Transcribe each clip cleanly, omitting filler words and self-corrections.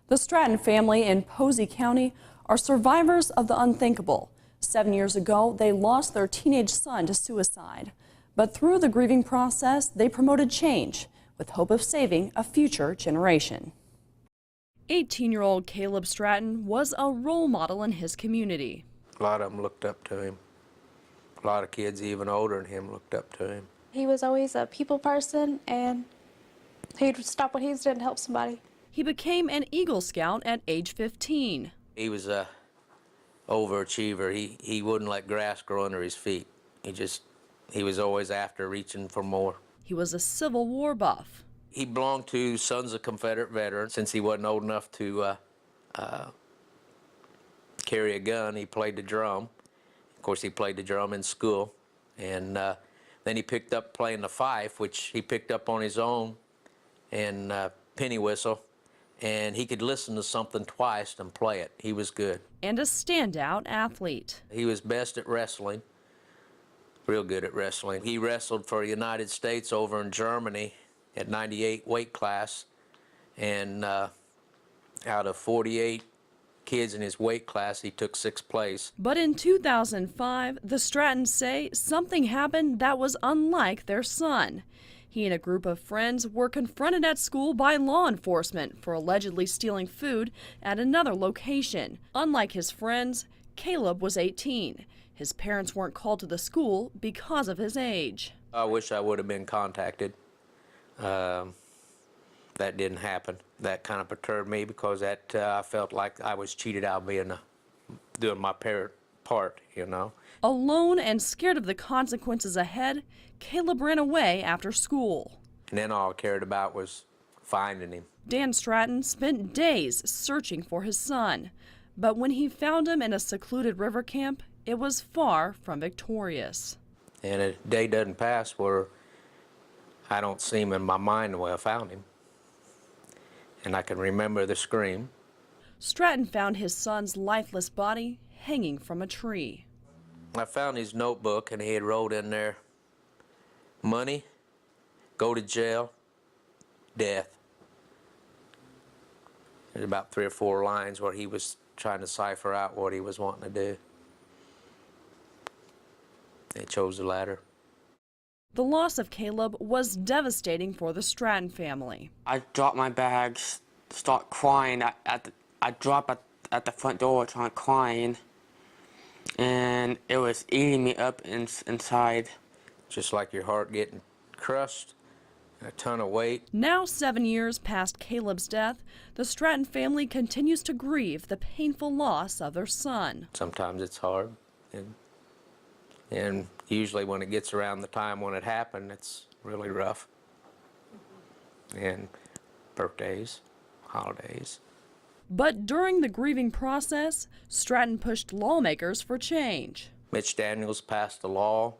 The Stratton family in Posey County are survivors of the unthinkable. 7 years ago, they lost their teenage son to suicide. But through the grieving process, they promoted change with hope of saving a future generation. 18-year-old Caleb Stratton was a role model in his community. A lot of them looked up to him. A lot of kids even older than him looked up to him. He was always a people person, and he'd stop what he was doing to help somebody. He became an Eagle Scout at age 15. He was a overachiever. He wouldn't let grass grow under his feet. He was always after reaching for more. He was a Civil War buff. He belonged to Sons of Confederate Veterans. Since he wasn't old enough to carry a gun, he played the drum. Of course, he played the drum in school. And then he picked up playing the fife, which he picked up on his own, and penny whistle. And he could listen to something twice and play it. He was good. And a standout athlete. He was best at wrestling, real good at wrestling. He wrestled for the United States over in Germany at 98 weight class, and out of 48 kids in his weight class, he took 6th place. But in 2005, the Strattons say something happened that was unlike their son. He and a group of friends were confronted at school by law enforcement for allegedly stealing food at another location. Unlike his friends, Caleb was 18. His parents weren't called to the school because of his age. I wish I would have been contacted. That didn't happen. That kind of perturbed me because I felt like I was cheated out of doing my parent part, you know. Alone and scared of the consequences ahead, Caleb ran away after school. And then all I cared about was finding him. Dan Stratton spent days searching for his son, but when he found him in a secluded river camp, it was far from victorious. And a day doesn't pass where I don't see him in my mind the way I found him. And I can remember the scream. Stratton found his son's lifeless body hanging from a tree. I found his notebook, and he had wrote in there, money, go to jail, death. There's about 3 or 4 lines where he was trying to cipher out what he was wanting to do. They chose the latter. The loss of Caleb was devastating for the Stratton family. I dropped my bags, start crying. I dropped at the front door, trying crying, and it was eating me up inside. Just like your heart getting crushed, a ton of weight. Now, 7 years past Caleb's death, the Stratton family continues to grieve the painful loss of their son. Sometimes it's hard, and usually when it gets around the time when it happened, it's really rough. And birthdays, holidays. But during the grieving process, Stratton pushed lawmakers for change. Mitch Daniels passed a law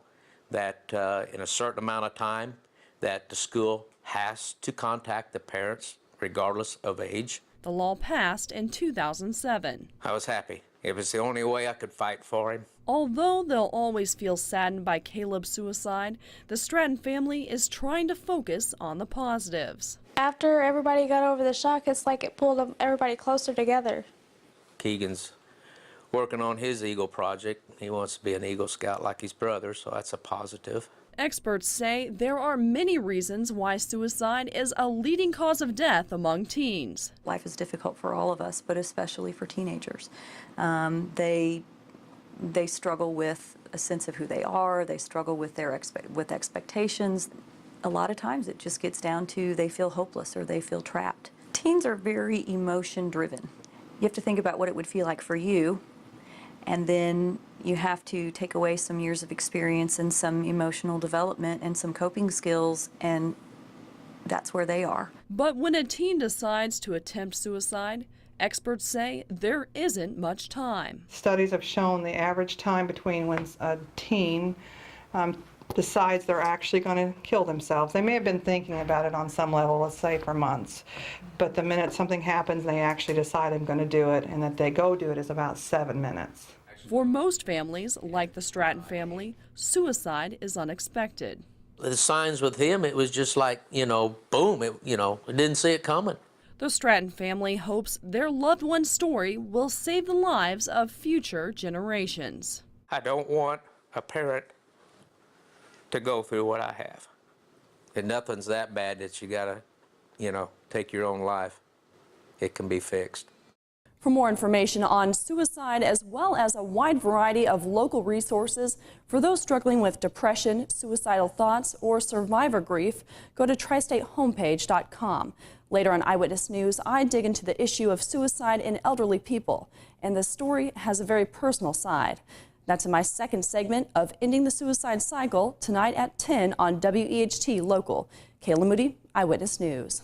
that in a certain amount of time that the school has to contact the parents regardless of age. The law passed in 2007. I was happy. It was the only way I could fight for him. Although they'll always feel saddened by Caleb's suicide, the Stratton family is trying to focus on the positives. After everybody got over the shock, it's like it pulled everybody closer together. Keegan's working on his Eagle project. He wants to be an Eagle Scout like his brother, so that's a positive. Experts say there are many reasons why suicide is a leading cause of death among teens. Life is difficult for all of us, but especially for teenagers. They struggle with a sense of who they are. They struggle with their expectations. A lot of times it just gets down to they feel hopeless or they feel trapped. Teens are very emotion driven. You have to think about what it would feel like for you, and then you have to take away some years of experience and some emotional development and some coping skills, and that's where they are. But when a teen decides to attempt suicide, experts say there isn't much time. Studies have shown the average time between when a teen decides they're actually going to kill themselves. They may have been thinking about it on some level, let's say for months, but the minute something happens they actually decide I'm going to do it, and that they go do it is about 7 minutes. For most families, like the Stratton family, suicide is unexpected. The signs with him, it was just like, boom, it didn't see it coming. The Stratton family hopes their loved one's story will save the lives of future generations. I don't want a parent to go through what I have. And nothing's that bad that you gotta, take your own life. It can be fixed. For more information on suicide, as well as a wide variety of local resources for those struggling with depression, suicidal thoughts, or survivor grief, go to tristatehomepage.com. Later on Eyewitness News, I dig into the issue of suicide in elderly people, and the story has a very personal side. That's in my second segment of Ending the Suicide Cycle, tonight at 10 on WEHT Local. Kayla Moody, Eyewitness News.